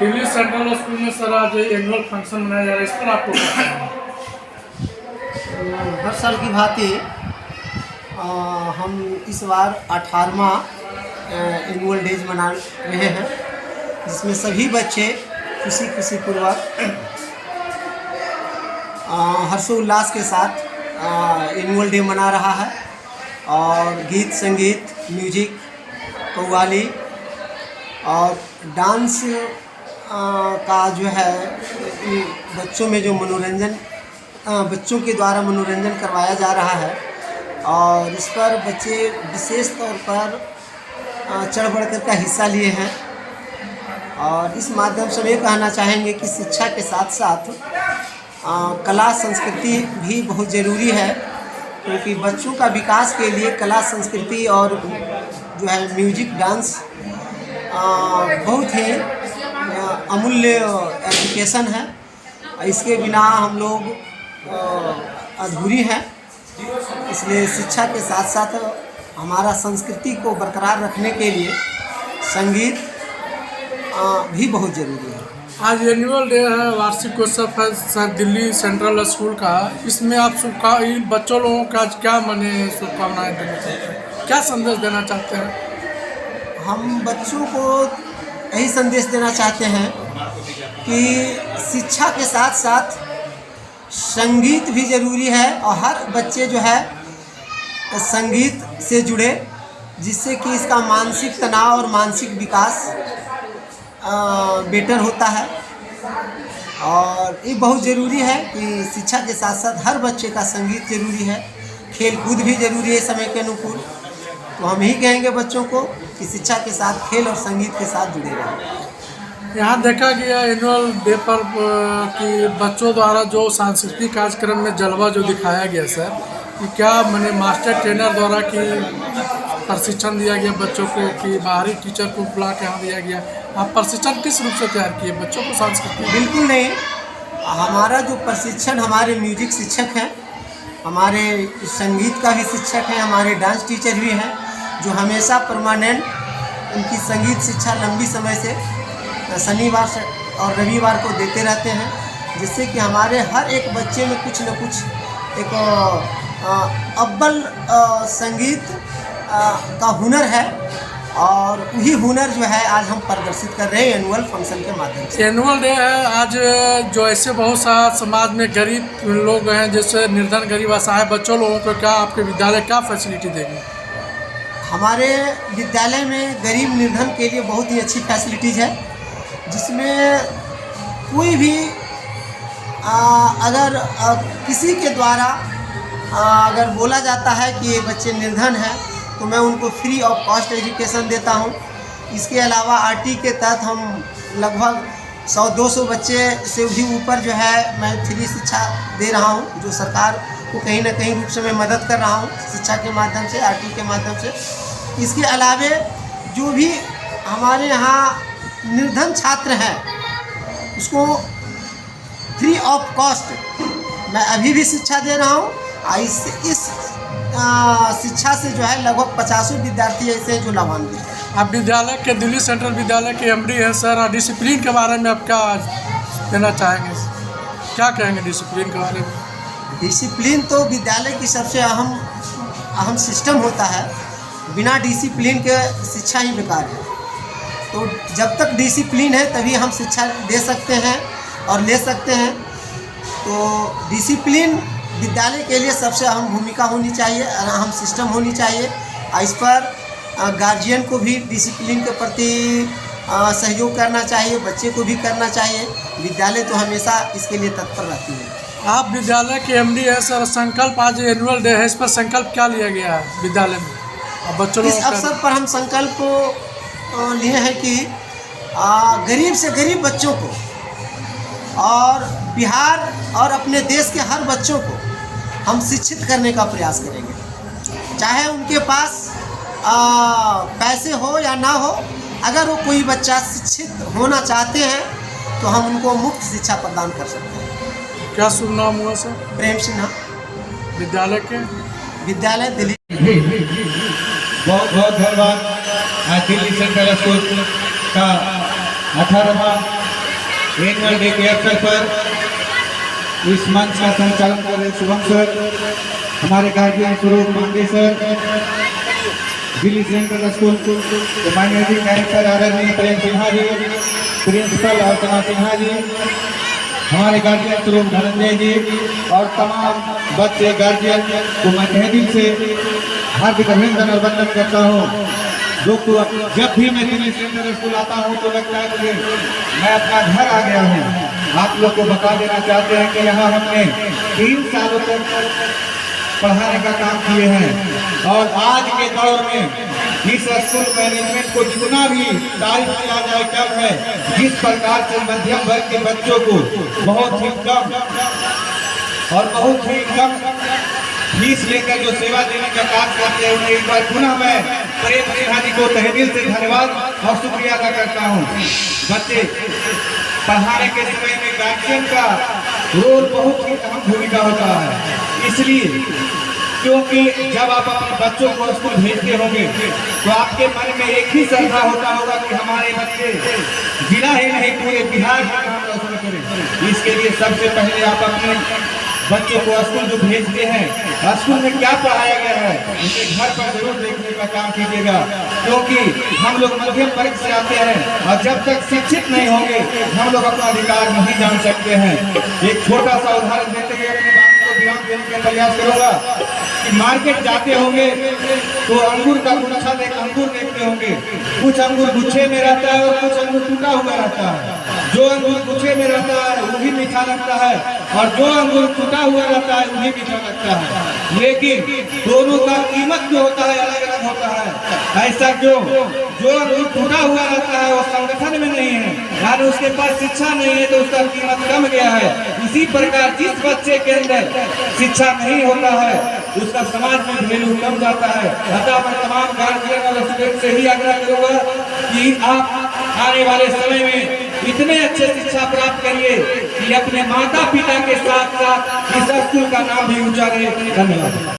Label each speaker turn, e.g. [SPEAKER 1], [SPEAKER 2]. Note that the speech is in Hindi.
[SPEAKER 1] दिल्ली सेंट्रल स्कूल में सर आज एनुअल फंक्शन मनाया जा रहा है, इस पर आपको क्या कहना है?
[SPEAKER 2] हर साल की भांति हम इस बार 18वां एनुअल डेज मना रहे हैं, जिसमें सभी बच्चे खुशी पूर्वक हर्षोल्लास के साथ एनुअल डे मना रहा है। और गीत संगीत, म्यूजिक, कव्वाली और डांस का जो है बच्चों में जो मनोरंजन बच्चों के द्वारा मनोरंजन करवाया जा रहा है। और इस पर बच्चे विशेष तौर पर चढ़ बढ़ कर का हिस्सा लिए हैं। और इस माध्यम से हम ये कहना चाहेंगे कि शिक्षा के साथ साथ कला संस्कृति भी बहुत ज़रूरी है, क्योंकि बच्चों का विकास के लिए कला संस्कृति और जो है म्यूजिक डांस बहुत ही अमूल्य एजुकेशन है। इसके बिना हम लोग अधूरी हैं। इसलिए शिक्षा के साथ साथ हमारा संस्कृति को बरकरार रखने के लिए संगीत भी बहुत ज़रूरी है।
[SPEAKER 1] आज एनुअल डे है, वार्षिक उत्सव है सर दिल्ली सेंट्रल स्कूल का। इसमें आप बच्चों लोगों का आज क्या शुभकामनाएं देना चाहते हैं, क्या संदेश देना चाहते हैं?
[SPEAKER 2] हम बच्चों को यही संदेश देना चाहते हैं कि शिक्षा के साथ साथ संगीत भी ज़रूरी है और हर बच्चे जो है संगीत से जुड़े, जिससे कि इसका मानसिक तनाव और मानसिक विकास बेटर होता है। और ये बहुत ज़रूरी है कि शिक्षा के साथ साथ हर बच्चे का संगीत ज़रूरी है, खेल कूद भी ज़रूरी है समय के अनुकूल। तो हम यही कहेंगे बच्चों को कि शिक्षा के साथ खेल और संगीत के साथ जुड़े रहें।
[SPEAKER 1] यहाँ देखा गया एनुअल डे पर कि बच्चों द्वारा जो सांस्कृतिक कार्यक्रम में जलवा जो दिखाया गया सर, कि क्या मैंने मास्टर ट्रेनर द्वारा कि प्रशिक्षण दिया गया बच्चों को कि बाहरी टीचर को बुला के यहाँ दिया गया? आप प्रशिक्षण किस रूप से तैयार किए बच्चों को सांस्कृतिक?
[SPEAKER 2] बिल्कुल नहीं, हमारा जो प्रशिक्षण हमारे म्यूजिक शिक्षक हैं, हमारे संगीत का भी शिक्षक हैं, हमारे डांस टीचर भी हैं, जो हमेशा परमानेंट उनकी संगीत शिक्षा लंबी समय से शनिवार और रविवार को देते रहते हैं, जिससे कि हमारे हर एक बच्चे में कुछ न कुछ एक अव्वल संगीत का हुनर है। और वही हुनर जो है आज हम प्रदर्शित कर रहे हैं एनुअल फंक्शन के माध्यम से।
[SPEAKER 1] एनुअल डे है आज, जो ऐसे बहुत सा समाज में गरीब लोग हैं, जैसे निर्धन गरीब असहाय बच्चों लोगों को क्या आपके विद्यालय क्या फैसिलिटी देंगे?
[SPEAKER 2] हमारे विद्यालय में गरीब निर्धन के लिए बहुत ही अच्छी फैसिलिटीज़ है, जिसमें कोई भी अगर किसी के द्वारा अगर बोला जाता है कि ये बच्चे निर्धन हैं, तो मैं उनको फ्री ऑफ कॉस्ट एजुकेशन देता हूँ। इसके अलावा आरटी के तहत हम लगभग 100-200 बच्चे से भी ऊपर जो है मैं फ्री शिक्षा दे रहा हूँ, जो सरकार को कहीं ना कहीं रूप से मैं मदद कर रहा हूँ शिक्षा के माध्यम से, आरटी के माध्यम से। इसके अलावे जो भी हमारे यहाँ निर्धन छात्र हैं, उसको फ्री ऑफ कॉस्ट मैं अभी भी शिक्षा दे रहा हूँ। इस शिक्षा से जो है लगभग 50 विद्यार्थी ऐसे हैं जो लाभान्वित हैं।
[SPEAKER 1] आप विद्यालय के दिल्ली सेंट्रल विद्यालय के एमडी हैं सर, डिसिप्लिन के बारे में आप क्या देना चाहेंगे, क्या कहेंगे डिसिप्लिन के बारे में?
[SPEAKER 2] डिसिप्लिन तो विद्यालय की सबसे अहम सिस्टम होता है। बिना डिसिप्लिन के शिक्षा ही बेकार है। तो जब तक डिसिप्लिन है तभी हम शिक्षा दे सकते हैं और ले सकते हैं। तो डिसिप्लिन विद्यालय के लिए सबसे अहम भूमिका होनी चाहिए, अहम सिस्टम होनी चाहिए। इस पर गार्जियन को भी डिसिप्लिन के प्रति सहयोग करना चाहिए, बच्चे को भी करना चाहिए। विद्यालय तो हमेशा इसके लिए तत्पर रहती है।
[SPEAKER 1] आप विद्यालय के एमडी हैं सर, संकल्प आज एनुअल डे है, इस पर संकल्प क्या लिया गया है विद्यालय में? बच्चों
[SPEAKER 2] इस अवसर पर हम संकल्प को लिए हैं कि गरीब से गरीब बच्चों को और बिहार और अपने देश के हर बच्चों को हम शिक्षित करने का प्रयास करेंगे। चाहे उनके पास पैसे हो या ना हो, अगर वो कोई बच्चा शिक्षित होना चाहते हैं तो हम उनको मुफ्त शिक्षा प्रदान कर सकते हैं।
[SPEAKER 1] क्या शुभ नाम हुआ सर?
[SPEAKER 2] प्रेम सिन्हा,
[SPEAKER 1] विद्यालय के
[SPEAKER 2] विद्यालय दिल्ली।
[SPEAKER 3] बहुत बहुत धन्यवाद। आज दिल्ली सेंट्रल स्कूल का 18वां एनुअल डे के अवसर पर इस मंच का संचालन कर रहे शुभम सर, हमारे guardian Swaroop Pandey sir, Delhi central school के मैनेजिंग डायरेक्टर आदरणीय प्रेम सिन्हा जी, प्रिंसिपल अर्चना सिन्हा जी, हमारे गार्जियन स्वरूप धनंजय जी और तमाम बच्चे गार्जियन को मैं तहे दिल से हार्दिक अभिनंदन और वंदन करता हूँ। जब भी मैं दिल्ली सेंट्रल स्कूल आता हूँ तो लगता है मुझे मैं अपना घर आ गया हूँ। आप लोग को बता देना चाहते हैं कि यहाँ हमने 3 सालों तक पढ़ाने का काम किए हैं और आज के दौर में इस स्कूल मैनेजमेंट को जितना भी तारीफ किया जाए कम है। जिस प्रकार से मध्यम वर्ग के बच्चों को बहुत ही कम और बहुत ही कम फीस लेकर जो सेवा देने का काम करते हैं, उन्हें एक बार पुनः मैं प्रेम सिन्हा जी को तहे दिल से धन्यवाद और शुक्रिया अदा करता हूँ। बच्चे पढ़ाने के समय में गार्जियन का रोल बहुत ही अहम भूमिका होता है, इसलिए क्योंकि जब आप अपने बच्चों को स्कूल भेजते होंगे तो आपके मन में एक ही श्रद्धा होता होगा कि हमारे बच्चे जिला ही नहीं पूरे बिहार का नाम रोशन करें। इसके लिए सबसे पहले आप अपने बच्चों को स्कूल जो भेजते हैं, स्कूल में क्या पढ़ाया गया है उसे घर पर जरूर देखने का काम कीजिएगा, क्योंकि हम लोग मध्यम वर्ग से आते हैं और जब तक शिक्षित नहीं होंगे हम लोग अपना अधिकार नहीं जान सकते हैं। एक छोटा सा उदाहरण देते हुए अपनी बात को विराम देने का प्रयास करूंगा कि मार्केट जाते होंगे तो अंगूर का गुच्छा अंगूर देखते होंगे, कुछ अंगूर गुच्छे में रहता है और कुछ अंगूर टूटा हुआ रहता है। जो अंगूर गुच्छे में रहता है वो भी मीठा लगता है और जो अंगूर टूटा हुआ रहता है वो भी मीठा लगता है, लेकिन दोनों का कीमत जो होता है अलग अलग होता है। ऐसा जो अंगूर टूटा हुआ रहता है वो संगठन में नहीं है, यानी उसके पास शिक्षा नहीं है तो उसका कीमत कम गया है। इसी प्रकार जिस बच्चे के अंदर शिक्षा नहीं होता है उसका समाज में वैल्यू कम जाता है। अतः मैं तमाम गार्जियन और स्टूडेंट से ही आग्रह करूंगा कि आप आने वाले समय में इतने अच्छे शिक्षा प्राप्त करिए कि अपने माता पिता के साथ साथ इस स्कूल का नाम भी ऊंचा रहे। धन्यवाद।